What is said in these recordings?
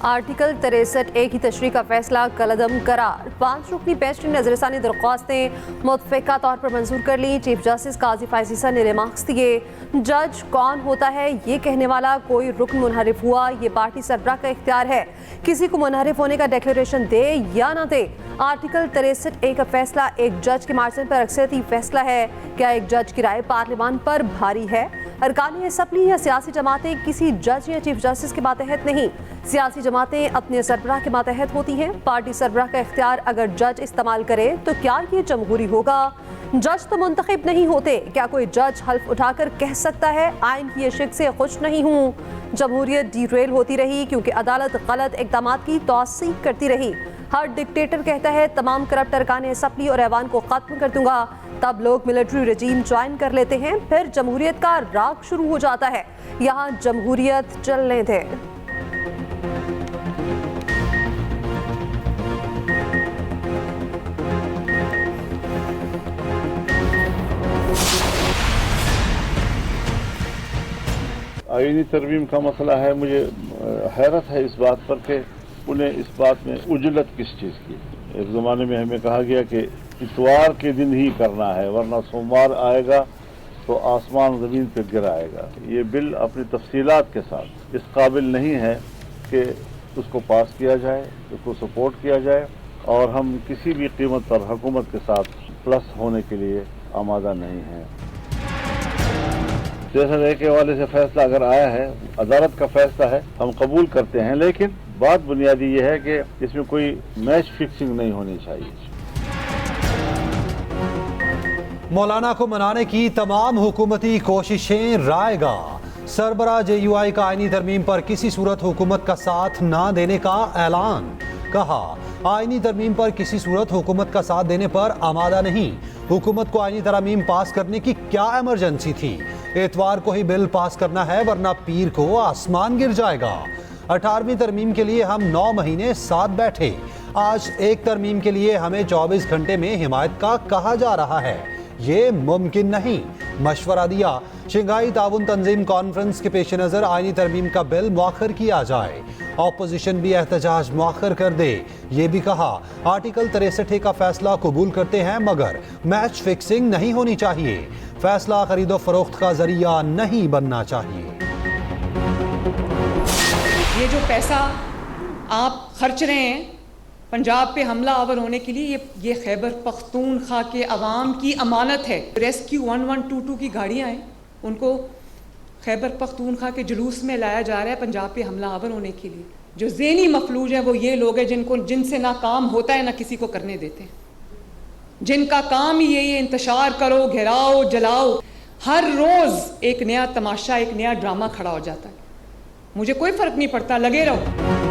Article 63A की तशरीह का फैसला कलअदम करार। 5 रुकनी बेंच ने नजरसानी दरख्वास्तें मुतफ़िका तौर पर मंजूर कर ली। चीफ जस्टिस काजी फायजीसा ने रिमार्क्स दिए। जज कौन होता है ये कहने वाला कोई रुकन मुनहरिफ हुआ, ये पार्टी सरबराह का इख्तियार है, किसी को मुनहरिफ होने का डिक्लेरेशन दे या ना दे। आर्टिकल 63A का फैसला एक जज के मार्जिन पर अक्सरियती फैसला है। क्या एक जज की राय पार्लियामान पर भारी है? अरकान असम्बली या सियासी जमातें किसी जज या चीफ जस्टिस के मातहत नहीं, सियासी जमातें अपने सरबराह के मातहत होती हैं। पार्टी सरबराह का इख्तियार अगर जज इस्तेमाल करे तो क्या ये जमहूरी होगा? जज तो मुंतखब नहीं होते। क्या कोई जज हल्फ उठाकर कह सकता है आइन की ये शिक से खुश नहीं हूँ? जमहूरियत डीरेल होती रही क्योंकि अदालत गलत इक़दामात की तौसीक करती रही। हर डिक्टेटर कहता है तमाम करप्ट अरकान असम्बली और ऐवान को खत्म कर दूंगा, तब लोग मिलिट्री रजीम ज्वाइन कर लेते हैं, फिर जमहूरियत का राग शुरू हो जाता है। यहाँ जमहूरियत चलने थे। आईनी तरमीम का मसला है। मुझे हैरत है इस बात पर कि उन्हें इस बात में उजलत किस चीज़ की। एक ज़माने में हमें कहा गया कि इतवार के दिन ही करना है वरना सोमवार आएगा तो आसमान ज़मीन पर गिराएगा। ये बिल अपनी तफसीलात के साथ इस काबिल नहीं है कि उसको पास किया जाए, उसको सपोर्ट किया जाए, और हम किसी भी कीमत पर हुकूमत के साथ प्लस होने के लिए आमादा नहीं हैं। जैसे के हवाले से फैसला अगर आया है, अदालत का फैसला है, हम कबूल करते हैं, लेकिन बात बुनियादी ये है कि इसमें कोई मैच फिक्सिंग नहीं होनी चाहिए। मौलाना को मनाने की तमाम हुकूमती कोशिशें रायगा। सरबराह JUI का आईनी तरमीम पर किसी सूरत हुकूमत का साथ ना देने का ऐलान। कहा आईनी तरमीम पर किसी सूरत हुकूमत का साथ देने पर आमादा नहीं। हुकूमत को आईनी तरमीम पास करने की क्या इमरजेंसी थी? इतवार को ही बिल पास करना है वरना पीर को आसमान गिर जाएगा। 18वीं तरमीम के लिए हम 9 महीने साथ बैठे, आज एक तरमीम के लिए हमें 24 घंटे में हिमायत का कहा जा रहा है। ये मुमकिन नहीं। मशवरा दिया शंघाई ताउन तंजीम कॉन्फ्रेंस के पेश नज़र आईनी तरमीम का बिल मौखर किया जाए, ऑपोजिशन भी एहतजाज मौखर कर दे। ये भी कहा आर्टिकल 63 का फैसला कबूल करते हैं मगर मैच फिक्सिंग नहीं होनी चाहिए। फैसला खरीदो फरोख्त का जरिया नहीं बनना चाहिए। ये जो पैसा आप खर्च रहे हैं पंजाब पे हमला आवर होने के लिए, ये खैबर पख्तूनख्वा के अवाम की अमानत है। रेस्क्यू 1122 की गाड़ियाँ हैं, उनको खैबर पख्तूनख्वा के जुलूस में लाया जा रहा है पंजाब पे हमला आवर होने के लिए। जो ज़ेनी मफलूज है वो ये लोग हैं जिनसे ना काम होता है ना किसी को करने देते हैं, जिनका काम ही ये इंतशार करो, घेराओ, जलाओ। हर रोज़ एक नया तमाशा, एक नया ड्रामा खड़ा हो जाता है। मुझे कोई फ़र्क नहीं पड़ता, लगे रहो।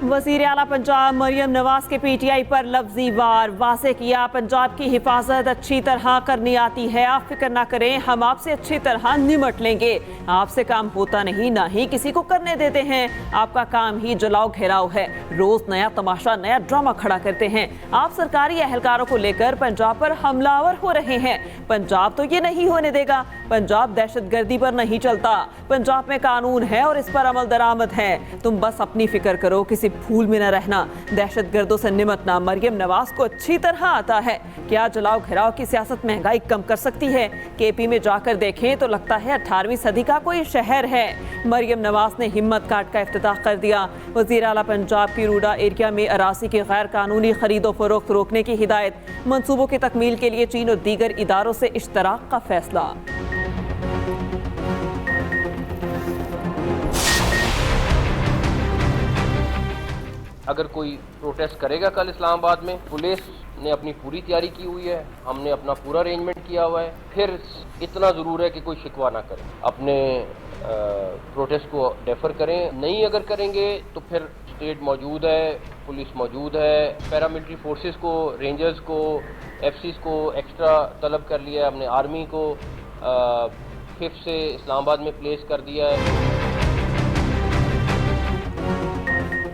वज़ीर आला पंजाब मरियम नवाज के PTI पर लफ्जी वार। वाज़े किया पंजाब की हिफाजत अच्छी तरह करनी आती है, आप फिक्र ना करें, हम आपसे अच्छी तरह निमट लेंगे। आपसे काम होता नहीं, ना ही किसी को करने देते हैं। आपका काम ही जलाओ घेराव है, रोज नया तमाशा, नया ड्रामा खड़ा करते हैं। आप सरकारी एहलकारों को लेकर पंजाब पर हमलावर हो रहे हैं। पंजाब तो ये नहीं होने देगा। पंजाब दहशतगर्दी पर नहीं चलता। पंजाब में कानून है और इस पर अमल दरामद है। तुम बस अपनी फिक्र करो, किसी भूल में न रहना। दहशतगर्दों से निमटना मरियम नवाज को अच्छी तरह आता है। क्या जलाओ घेराव की सियासत महंगाई कम कर सकती है? KP में जाकर देखें तो लगता है 18वीं सदी का कोई शहर है। मरियम नवाज ने हिम्मत काट का इफ्तिताह कर दिया। वज़ीर आला पंजाब की रूडा एरिया में अरासी की गैर कानूनी खरीदो फरोख्त रोकने की हिदायत। मंसूबों की तकमील के लिए चीन और दीगर इदारों से इश्तराक का फैसला। अगर कोई प्रोटेस्ट करेगा कल इस्लामाबाद में, पुलिस ने अपनी पूरी तैयारी की हुई है, हमने अपना पूरा अरेंजमेंट किया हुआ है। फिर इतना ज़रूर है कि कोई शिकवा ना करे, अपने प्रोटेस्ट को डेफर करें। नहीं अगर करेंगे तो फिर स्टेट मौजूद है, पुलिस मौजूद है, पैरामिलिट्री फोर्सेस को, रेंजर्स को, FCs को एक्स्ट्रा तलब कर लिया है हमने, आर्मी को 5th से इस्लामाबाद में प्लेस कर दिया है।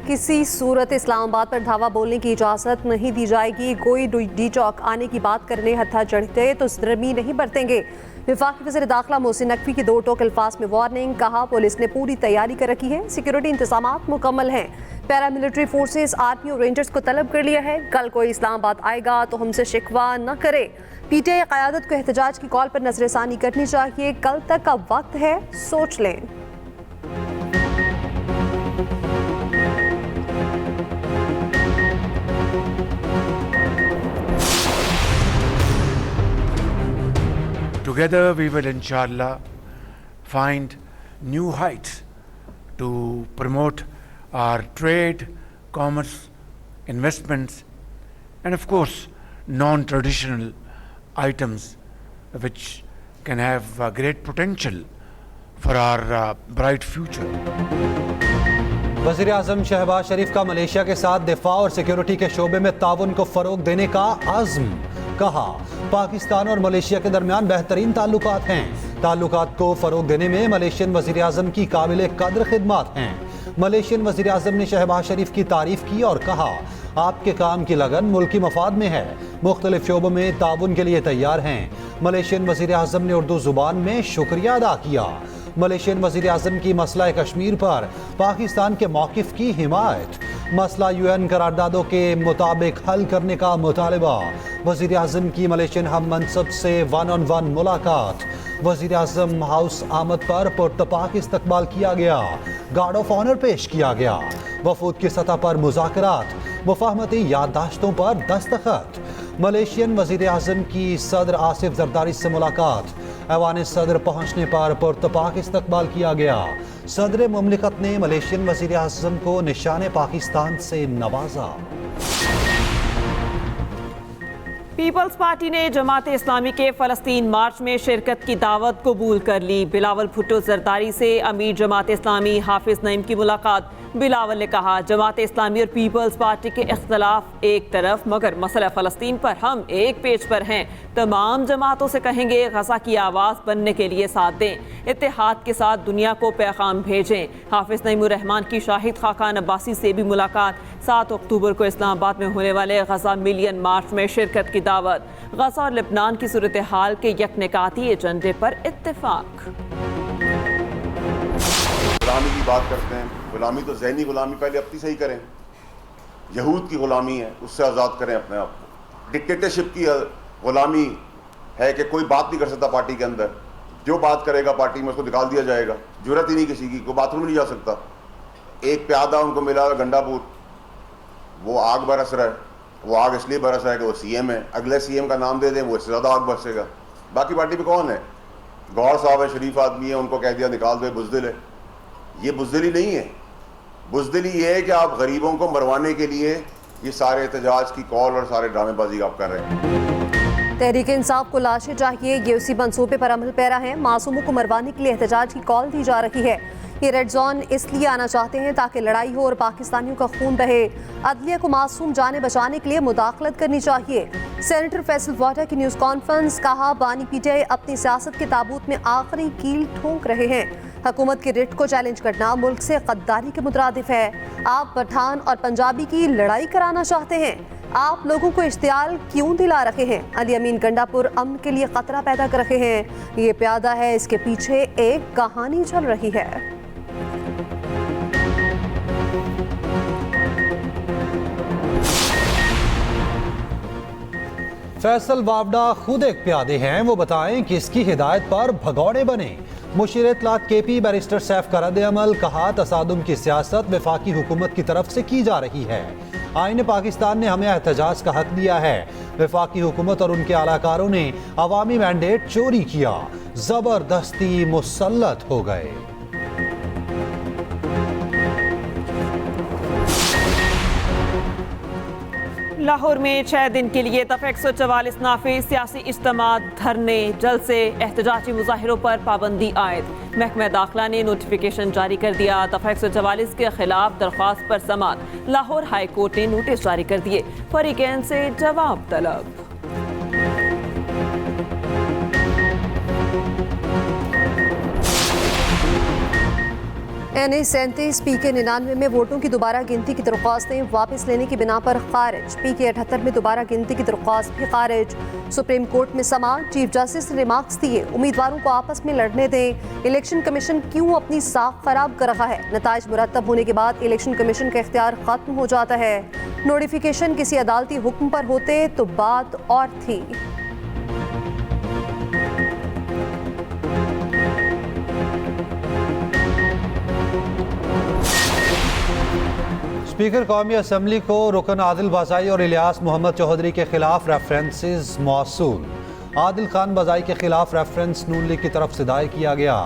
किसी सूरत इस्लामाबाद पर धावा बोलने की इजाज़त नहीं दी जाएगी। कोई डी चौक आने की बात करने हत्था चढ़ते तो नरमी नहीं बरतेंगे। वफाकी वज़ीर दाखिला मोहसिन नकवी की 2 टोक अल्फाज में वार्निंग, कहा पुलिस ने पूरी तैयारी कर रखी है, सिक्योरिटी इंतजामात मुकम्मल हैं। पैरामिलिट्री फोर्सेस, आर्मी और रेंजर्स को तलब कर लिया है। कल कोई इस्लामाबाद आएगा तो हमसे शिकवा न करे। पीटीआई क़यादत को एहतजाज की कॉल पर नजरसानी करनी चाहिए। कल तक का वक्त है, सोच लें। Together we will inshallah find new heights to promote our trade, commerce, investments, and of course non-traditional items which can have great potential for our bright future. वज़ीर आज़म शहबाज शरीफ का मलेशिया के साथ दिफा और सिक्योरिटी के शोबे में ताउन को फरोग देने का आज़्म, कहा पाकिस्तान और मलेशिया के दरमियान बेहतरीन ताल्लुकात हैं। ताल्लुकात को फरोग देने में मलेशियन वज़ीर आज़म की काबिल कद्र खिदमत हैं। मलेशियन वज़ीर आज़म ने शहबाज शरीफ की तारीफ की और कहा आपके काम की लगन मुल्की मफाद में है, मुख्तलिफ शोबों में ताउन के लिए तैयार हैं। मलेशियन वज़ीर आज़म ने उर्दू ज़ुबान में शुक्रिया अदा किया। मलेशियन वज़ीर आज़म की मसला कश्मीर पर पाकिस्तान के मौक़िफ़ की हिमायत, मसला UN करारदादों के मुताबिक हल करने का मुतालबा। वज़ीर आज़म की मलेशियन हम मनसब से 1-on-1 मुलाकात। वज़ीर आज़म हाउस आमद पर पुरतपाक इस्तकबाल किया गया, गार्ड ऑफ ऑनर पेश किया गया। वफूद की सतह पर मुज़ाकरात, मुफाहमती याददाश्तों पर दस्तखत। मलेशियन वज़ीर आज़म की सदर आसिफ जरदारी से मुलाकात, ऐवान सदर पहुँचने पर पुरतपाक इस्तकबाल किया गया। सदर मुमलिकत ने मलेशियन वज़ीर आज़म को निशान पाकिस्तान से नवाजा। पीपल्स पार्टी ने जमात इस्लामी के फ़लस्तीन मार्च में शिरकत की दावत कबूल कर ली। बिलावल भुट्टो जरदारी से अमीर जमात इस्लामी हाफिज नईम की मुलाकात। बिलावल ने कहा जमात इस्लामी और पीपल्स पार्टी के इख्तलाफ एक तरफ, मगर मसला फ़लस्तीन पर हम एक पेज पर हैं। तमाम जमातों से कहेंगे गज़ा की आवाज़ बनने के लिए साथ दें, इत्तेहाद के साथ दुनिया को पैगाम भेजें। हाफिज नईमुर रहमान की शाहिद खाकान अब्बासी से भी मुलाकात। 7 अक्टूबर को इस्लामाबाद में होने वाले गज़ा मिलियन मार्च में शिरकत की दावत। गज़ा और लेबनान की सूरत हाल के यकनिकाती एजेंडे पर इत्तेफाक। गुलामी की बात करते हैं, गुलामी तो ज़हनी गुलामी पहले अपनी सही करें। यहूद की गुलामी है, उससे आज़ाद करें अपने आप को। डिक्टेटरशिप की गुलामी है कि कोई बात नहीं कर सकता पार्टी के अंदर, जो बात करेगा पार्टी में उसको निकाल दिया जाएगा। जुर्रत ही नहीं किसी की, कोई बाथरूम नहीं जा सकता। एक प्यादा उनको मिला गंडापुर, वो आग बरस रहा है। वो आग इसलिए बरस रहा है कि वो CM है, अगले CM का नाम दे दें वो इससे ज़्यादा आग बरसेगा। बाकी पार्टी पे कौन है? गौर साहब है, शरीफ आदमी है, उनको कह दिया निकाल दे, बुज़दिल है। ये बुज़दिली नहीं है। बुज़दिली ये है कि आप गरीबों को मरवाने के लिए ये सारे एहतजाज की कॉल और सारे ड्रामेबाजी आप कर रहे हैं। तहरीक इंसाफ को लाशें चाहिए, ये उसी मंसूबे पर अमल पैरा है। मासूमों को मरवाने के लिए एहतजाज की कॉल दी जा रही है। ये रेड जोन इसलिए आना चाहते हैं ताकि लड़ाई हो और पाकिस्तानियों का खून बहे। अदलिया को मासूम जाने बचाने के लिए मुदाखलत करनी चाहिए। सेनेटर फैसल वाटर की न्यूज़ कॉन्फ्रेंस, कहा बानी PTI अपनी सियासत के ताबूत में आखिरी कील ठोंक रहे हैं। हुकूमत के रिट को चैलेंज करना मुल्क से गद्दारी के मुतरादिफ है। आप पठान और पंजाबी की लड़ाई कराना चाहते हैं। आप लोगों को इश्तियाल क्यों दिला रहे हैं? अली अमीन गंडापुर अमन के लिए खतरा पैदा कर रहे हैं। ये प्यादा है, इसके पीछे एक कहानी चल रही है। फैसल वावडा खुद एक प्यादे हैं, वो बताएं किसकी हिदायत पर भगौड़े बने। मुशीर इत्तलात KP बैरिस्टर सैफ का रद्द-ए-अमल, कहा तसादुम की सियासत वफाकी हुकूमत की तरफ से की जा रही है। आईन पाकिस्तान ने हमें एहतजाज का हक दिया है। वफाकी हुकूमत और उनके आलाकारों ने अवामी मैंडेट चोरी किया, जबरदस्ती मुसल्लत हो गए। लाहौर में 6 दिन के लिए दफ़ा 144 नाफिज, सियासी इज्तिमात, धरने, जलसे, एहतजाजी मुजाहिरों पर पाबंदी आयद। महकमा दाखिला ने नोटिफिकेशन जारी कर दिया। दफ़ा 144 के खिलाफ दरख्वास्त पर समाअत। लाहौर हाई कोर्ट ने नोटिस जारी कर दिए, फरीकैन से जवाब तलब। NA-37 PK 99 में वोटों की दोबारा गिनती की दरख्वास्तें वापस लेने की बिना पर खारिज। PK 78 में दोबारा गिनती की दरख्वास्त भी खारिज। सुप्रीम कोर्ट में समाअत, चीफ जस्टिस ने रिमार्क्स दिए, उम्मीदवारों को आपस में लड़ने दें। इलेक्शन कमीशन क्यों अपनी साख खराब कर रहा है? नताइज मुरतब होने के बाद इलेक्शन कमीशन का इख्तियार खत्म हो जाता है। नोटिफिकेशन किसी अदालती हुक्म पर होते तो बात और थी। स्पीकर कौमी असम्बली को रुकन आदिल बाज़ाई और इलियास मोहम्मद चौधरी के खिलाफ रेफरेंसेस मौसूल। आदिल खान बाज़ाई के खिलाफ रेफरेंस नून लीग की तरफ से दायर किया गया।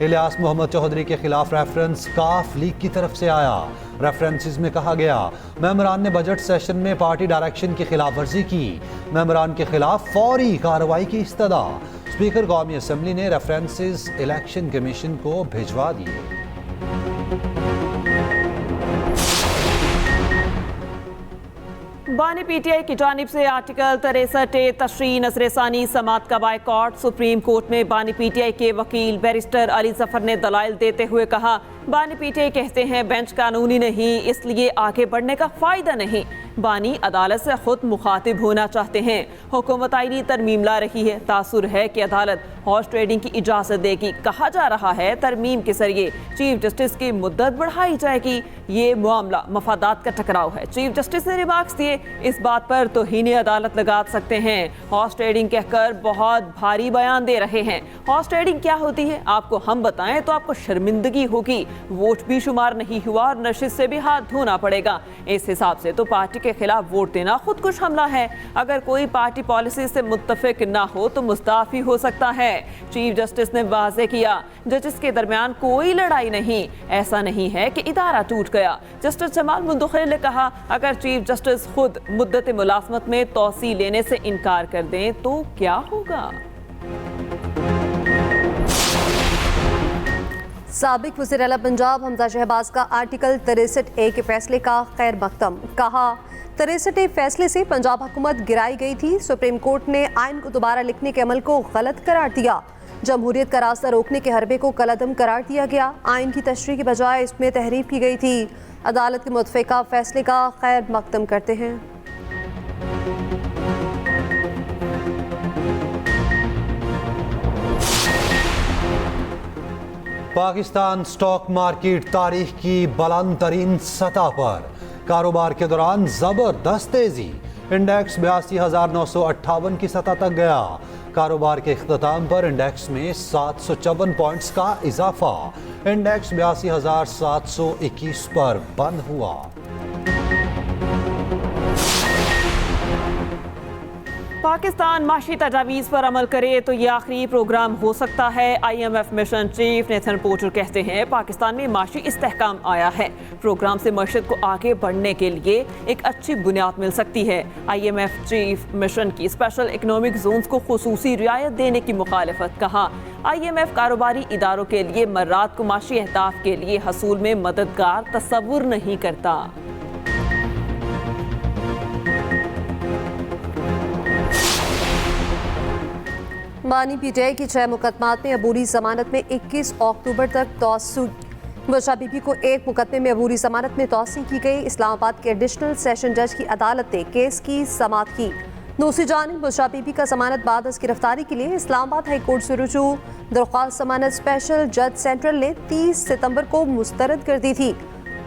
इलियास मोहम्मद चौधरी के खिलाफ रेफरेंस काफ लीग की तरफ से आया। रेफरेंसेस में कहा गया, मेंबरान ने बजट सेशन में पार्टी डायरेक्शन की खिलाफ वर्जी की। मेंबरान के खिलाफ फौरी कार्रवाई की इस्तदा। स्पीकर कौमी असम्बली ने रेफरेंसेस इलेक्शन कमीशन को भिजवा दिए। बानी PTI की जानिब से आर्टिकल 63 तशरीह नजरसानी समात का बायकॉट। सुप्रीम कोर्ट में बानी PTI के वकील बैरिस्टर अली जफर ने दलाइल देते हुए कहा, बानी PTI कहते हैं बेंच कानूनी नहीं, इसलिए आगे बढ़ने का फायदा नहीं। बानी अदालत से खुद मुखातिब होना चाहते हैं। हुकूमत आईनी तरमीम ला रही है। तासुर है कि अदालत हॉर्स ट्रेडिंग की इजाज़त देगी। कहा जा रहा है तरमीम के जरिए चीफ जस्टिस की मुद्दत बढ़ाई जाएगी। ये मामला मफादात का टकराव है। चीफ जस्टिस ने रिमार्क्स दिए, इस बात पर तौहीन अदालत लगा सकते हैं। हॉर्स ट्रेडिंग कहकर बहुत भारी बयान दे रहे हैं। हॉर्स ट्रेडिंग क्या होती है आपको हम बताएं तो आपको शर्मिंदगी होगी। वोट भी शुमार नहीं हुआ और नशिस्त से भी हाथ धोना पड़ेगा। इस हिसाब से तो पार्टी के खिलाफ वोट देना खुदकुश हमला है। अगर कोई पार्टी पॉलिसी से मुत्तफिक ना हो तो मुस्ताफी हो सकता है। चीफ जस्टिस ने वाज़ेह किया, जजेस के दरमियान कोई लड़ाई नहीं। ऐसा नहीं है कि इदारा टूट गया। जस्टिस जमाल मुंदखिल ने कहा, अगर चीफ जस्टिस खुद मुद्दत मुलाजमत में तोसी लेने से इनकार कर दें तो क्या होगा? साबिक वज़ीर आला पंजाब हमजा शहबाज का आर्टिकल 63A के फैसले का खैर मकदम। कहा, 63A फैसले से पंजाब हुकूमत गिराई गई थी। सुप्रीम कोर्ट ने आइन को दोबारा लिखने के अमल को गलत करार दिया। जमहूरियत का रास्ता रोकने के हरबे को कलअदम करार दिया गया। आइन की तशरीह के बजाय इसमें तहरीफ की गई थी। अदालत के मुतफ़िका फैसले का खैर मकदम करते हैं। पाकिस्तान स्टॉक मार्केट तारीख की बुलंद तरीन सतह पर। कारोबार के दौरान जबरदस्त तेजी। इंडेक्स 82,958 की सतह तक गया। कारोबार के इख्तिताम पर इंडेक्स में 754 पॉइंट्स का इजाफा। इंडेक्स 82,721 पर बंद हुआ। पाकिस्तान माशी तजावीज़ पर अमल करे तो ये आखिरी प्रोग्राम हो सकता है। IMF mission chief Nathan porter कहते हैं, पाकिस्तान में माशी इस्तेहकाम आया है। प्रोग्राम से मशरक़ को आगे बढ़ने के लिए एक अच्छी बुनियाद मिल सकती है। IMF चीफ मिशन की स्पेशल इकनॉमिक जोन्स को खुसूसी रियायत देने की मुखालफत। कहा, IMF कारोबारी इदारों के लिए मर्रात को माशी अहदाफ के लिए हसूल में मददगार तस्वुर नहीं करता। बानी PTI की 6 मुकदमात में अबूरी जमानत में 21 अक्टूबर तक तौसी। बुशरा बीबी को एक मुकदमे में अबूरी जमानत में तौसी की गई। इस्लामाबाद के एडिशनल सेशन जज की अदालत ने केस की समाअत की। दूसरी जानिब बुशरा बीबी का जमानत बाद अज गिरफ्तारी के लिए इस्लामाबाद हाई कोर्ट से रुजू। दरख्वास्त जमानत स्पेशल जज सेंट्रल ने 30 सितंबर को मुस्तरद कर दी थी।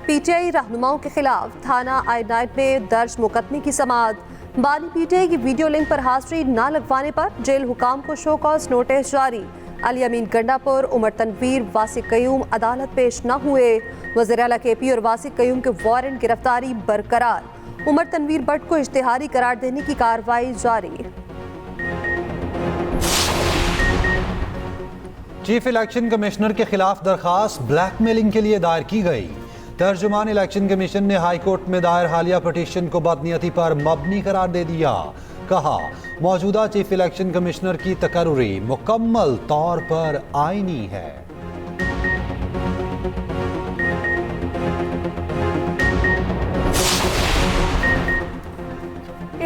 PTI रहनुमाओं के खिलाफ थाना आइनाइट में दर्ज मुकदमे की समाअत। बानी PTI की वीडियो लिंक पर हाजिरी न लगवाने पर जेल हुकाम को शो कॉज नोटिस जारी। अली अमीन गंडापुर, उमर तनवीर, वासिक कयूम अदालत पेश न हुए। वज़ीर आला KP और वासिक कयूम के वारंट गिरफ्तारी बरकरार। उमर तनवीर भट्ट को इश्तिहारी करार देने की कार्रवाई जारी। चीफ इलेक्शन कमिश्नर के खिलाफ दरखास्त ब्लैकमेलिंग के लिए दायर की गई। तर्जुमान इलेक्शन कमीशन ने हाई कोर्ट में दायर हालिया पटिशन को बदनीयती पर मबनी करार दे दिया। कहा, मौजूदा चीफ इलेक्शन कमिश्नर की तकर्री मुकम्मल तौर पर आईनी है।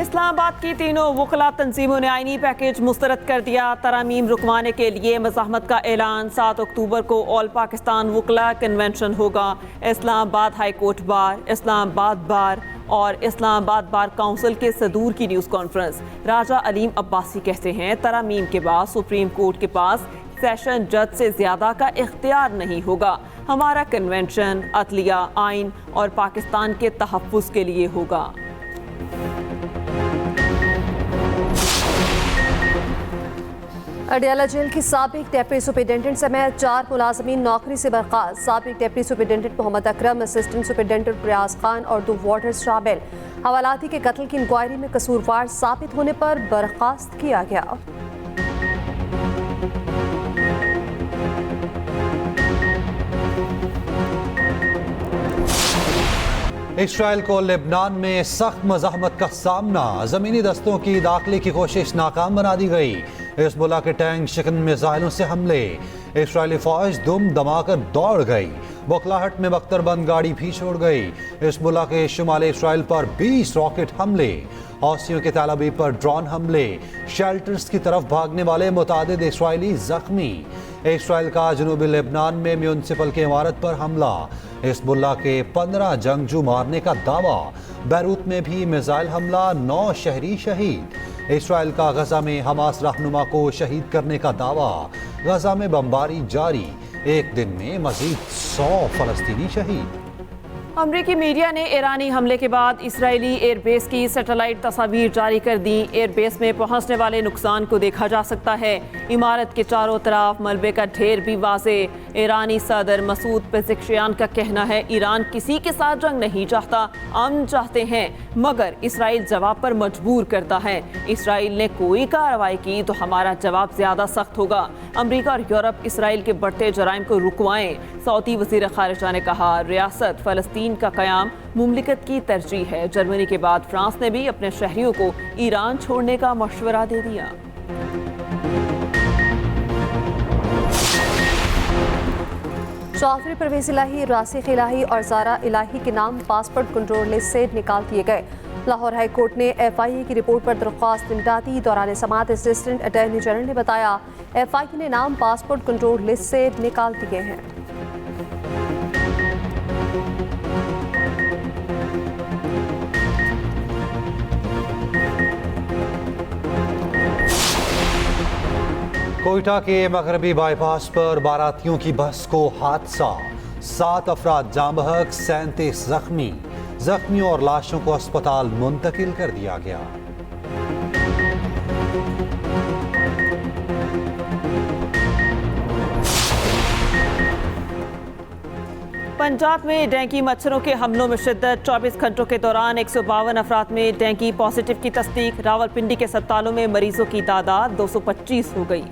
इस्लाम इस्लामाबाद की तीनों वकला तंजीमों ने आईनी पैकेज मुस्तरद कर दिया। तरामीम रुकवाने के लिए मज़ाहमत का ऐलान। 7 अक्टूबर को ऑल पाकिस्तान वकला कन्वेंशन होगा। Islamabad high court bar, Islamabad बार और इस्लामाबाद बार काउंसिल के सदूर की न्यूज़ कॉन्फ्रेंस। राजा अलीम अब्बासी कहते हैं तरामीम के बाद सुप्रीम कोर्ट के पास सेशन जज से ज़्यादा का इख्तियार नहीं होगा। हमारा कन्वेंशन अदलिया, आइन और पाकिस्तान के तहफ़्फ़ुज़ के लिए होगा। अडियाला जेल की साबिक डेप्टी सुपरिटेंडेंट समेत 4 मुलाजमीन नौकरी से बर्खास्त। साबिक deputy superintendent Mohammad Akram, assistant superintendent रियाज खान और 2 वार्डर्स शामिल। हवालाती के कत्ल की इंक्वायरी में कसूरवार साबित होने पर बर्खास्त किया गया। इसराइल को लेबनान में सख्त मज़ाहमत का सामना। ज़मीनी दस्तों की दाखिले की कोशिश नाकाम बना दी गई। हिज़्बुल्लाह के टैंक शिकन मिसाइलों से हमले। इसराइली फ़ौज दुम दमाकर दौड़ गई। बखलाहट में बख्तरबंद गाड़ी भी छोड़ गई। हिज़्बुल्लाह के शुमाली इसराइल पर 20 रॉकेट हमले। हौसियों के तेल अवीव पर ड्रोन हमले। शेल्टर्स की तरफ भागने वाले मुतादिद इसराइली जख्मी। इसराइल का जनूबी लेबनान में म्यूनिसिपल की इमारत पर हमला। हिज़्बुल्लाह के 15 जंगजू मारने का दावा। बैरूत में भी मिसाइल हमला, 9 शहरी शहीद। इसराइल का गजा में हमास रहनुमा को शहीद करने का दावा। गजा में बमबारी जारी, एक दिन में मजीद 100 फलस्तीनी शहीद। अमरीकी मीडिया ने ईरानी हमले के बाद इसराइली एयरबेस की सैटेलाइट तस्वीर जारी कर दी। एयरबेस में पहुंचने वाले नुकसान को देखा जा सकता है। इमारत के चारों तरफ मलबे का ढेर भी वाज़े। ईरानी सदर मसूद पेज़ेश्कियान का कहना है ईरान किसी के साथ जंग नहीं चाहता, अमन चाहते हैं, मगर इसराइल जवाब पर मजबूर करता है। इसराइल ने कोई कार्रवाई की तो हमारा जवाब ज़्यादा सख्त होगा। अमरीका और यूरोप इसराइल के बढ़ते जराइम को रुकवाएं। सऊदी वज़ीर ख़ारिजा ने कहा रियासत फ़लस्तीन का क़याम मुमलिकत की तरजीह है। जर्मनी के बाद फ्रांस ने भी अपने शहरियों को ईरान छोड़ने का मशवरा दे दिया। चौधरी परवेज इलाही, रासिख इलाही और ज़ारा इलाही के नाम पासपोर्ट कंट्रोल लिस्ट से निकाल दिए गए। लाहौर हाई कोर्ट ने FIA की रिपोर्ट पर दरख्वास्त निपटा दी। दौरान समाअत असिस्टेंट अटॉर्नी जनरल ने बताया FIA ने नाम पासपोर्ट कंट्रोल लिस्ट से निकाल दिए हैं। कोयटा के मगरबी बाईपास पर बारातियों की बस को हादसा। 7 अफराद जाँ बहक, 37 जख्मी। जख्मियों और लाशों को अस्पताल मुंतकिल कर दिया गया। पंजाब में डेंगू मच्छरों के हमलों में शिद्दत। 24 घंटों के दौरान 152 अफराद में डेंगू पॉजिटिव की तस्दीक। रावलपिंडी के अस्पतालों में मरीजों की तादाद 225 हो गई।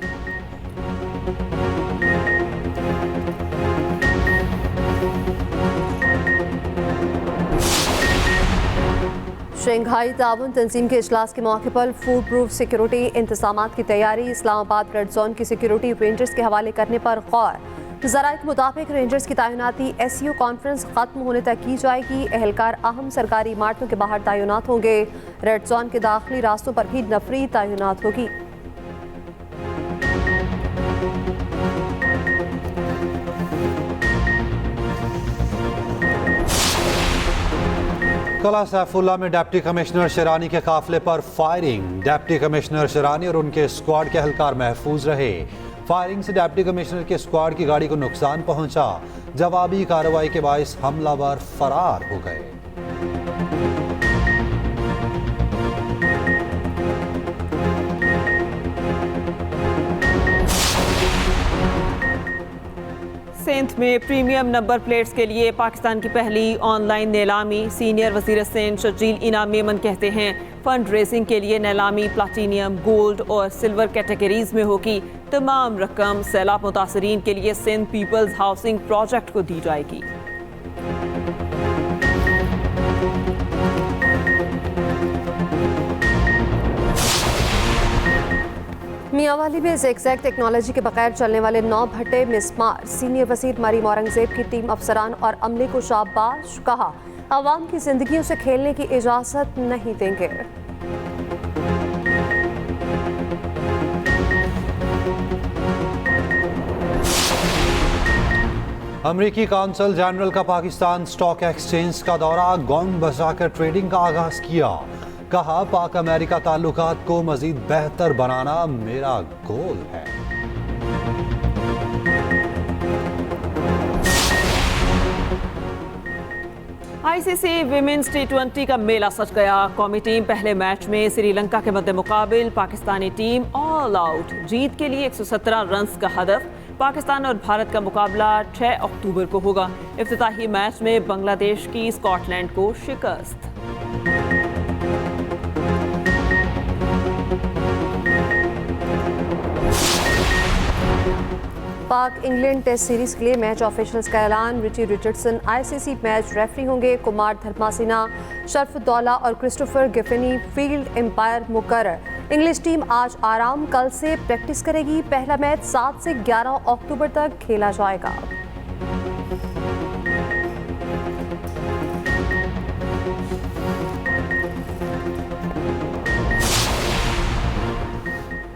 शंघाई ताउन तंजीम के इजलास के मौके पर फूड प्रूफ सिक्योरिटी इंतजामात की तैयारी। इस्लामाबाद रेड जोन की सिक्योरिटी रेंजर्स के हवाले करने पर गौर। ज़राए के मुताबिक रेंजर्स की तैनाती SCO कॉन्फ्रेंस खत्म होने तक की जाएगी। एहलकार अहम सरकारी इमारतों के बाहर तैनात होंगे। रेड जोन के दाखिली रास्तों पर भी नफरी तैनात होगी। कला सैफुल्ला में डिप्टी कमिश्नर शिरानी के काफिले पर फायरिंग। डिप्टी कमिश्नर शिरानी और उनके स्क्वाड के एहलकार महफूज रहे। फायरिंग से डिप्टी कमिश्नर के स्क्वाड की गाड़ी को नुकसान पहुंचा। जवाबी कार्रवाई के बायस हमलावर फरार हो गए। सिंध में प्रीमियम नंबर प्लेट्स के लिए पाकिस्तान की पहली ऑनलाइन नीलामी। सीनियर वजीर सिंध शजील इनाम मेमन कहते हैं फंड रेजिंग के लिए नीलामी प्लाटीनियम, गोल्ड और सिल्वर कैटेगरीज में होगी। तमाम रकम सैलाब मुतासरीन के लिए सिंध पीपल्स हाउसिंग प्रोजेक्ट को दी जाएगी। मियांवाली में ज़िगज़ैग टेक्नोलॉजी के बगैर चलने वाले 9 भट्टे मिसमार। सीनियर वज़ीर मरीम औरंगज़ेब की टीम अफसरान और अमले को शाबाश कहा। अवाम की जिंदगियों से खेलने की इजाज़त नहीं देंगे। अमरीकी कौंसल जनरल का पाकिस्तान स्टॉक एक्सचेंज का दौरा, गोंग बजाकर ट्रेडिंग का आगाज किया। कहा, पाक अमेरिका ताल्लुकात को मजीद बेहतर बनाना मेरा गोल है। आईसीसी विमेंस T20 का मेला सज गया। कौमी टीम पहले मैच में श्रीलंका के मद्दे मुकाबिल, पाकिस्तानी टीम ऑल आउट। जीत के लिए 117 रन्स का हदफ। पाकिस्तान और भारत का मुकाबला 6 अक्टूबर को होगा। इफ्तिताही मैच में बांग्लादेश की स्कॉटलैंड को शिकस्त। पाक इंग्लैंड टेस्ट सीरीज के लिए मैच ऑफिशियल्स का ऐलान। Richie Richardson ICC match referee होंगे। कुमार धर्मासेना, शरफुद्दौला और क्रिस्टोफर गिफनी फील्ड एम्पायर मुकर्रर। इंग्लिश टीम आज आराम, कल से प्रैक्टिस करेगी। पहला मैच 7 से 11 अक्टूबर तक खेला जाएगा।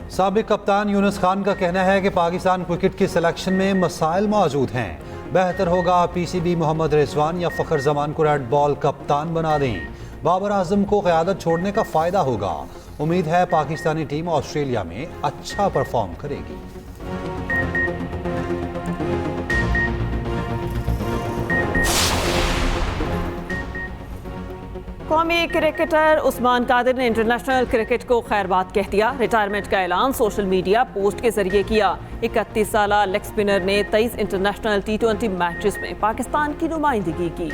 साबिक कप्तान यूनुस खान का कहना है कि पाकिस्तान क्रिकेट की सिलेक्शन में मसाइल मौजूद हैं। बेहतर होगा पीसीबी मोहम्मद रिजवान या फ़खर जमान को रेड बॉल कप्तान बना दें। बाबर आजम को क़यादत छोड़ने का फ़ायदा होगा। उम्मीद है पाकिस्तानी टीम ऑस्ट्रेलिया में अच्छा परफॉर्म करेगी। कौमी क्रिकेटर उस्मान कादिर ने इंटरनेशनल क्रिकेट को खैरबाद कह दिया। रिटायरमेंट का ऐलान सोशल मीडिया पोस्ट के जरिए किया। 31 साल लेग स्पिनर ने 23 इंटरनेशनल T20 मैचेस में पाकिस्तान की नुमाइंदगी की।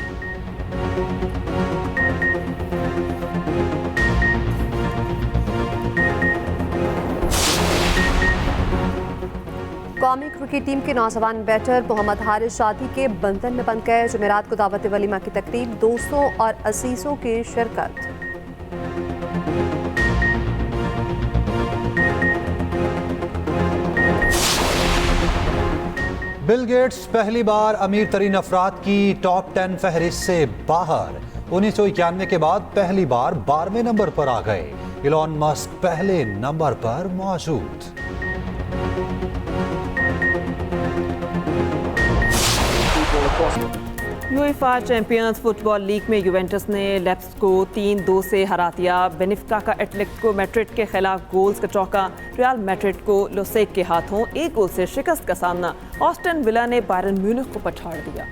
कौमी क्रिकेट टीम के नौजवान बैटर मोहम्मद हारिस शादी के बंधन में बंध गए। जुमेरात को दावत वलीमा की तकरीब, दोस्तों और असीसों की शिरकत। बिल गेट्स पहली बार अमीर तरीन अफराद की टॉप 10 फहरिस्त से बाहर। 1991 के बाद पहली बार 12वें नंबर पर आ गए। इलॉन मस्क पहले नंबर पर मौजूद। यूएफा चैंपियंस फुटबॉल लीग में यूवेंटस ने लेप्स को 3-2 से हरा दिया। बेनिफिका का एटलेटिको मैड्रिड के खिलाफ गोल्स का चौका। रियल मैड्रिड को लोसेक के हाथों 1 गोल से शिकस्त का सामना। ऑस्टन विला ने बायरन म्यूनिख को पछाड़ दिया।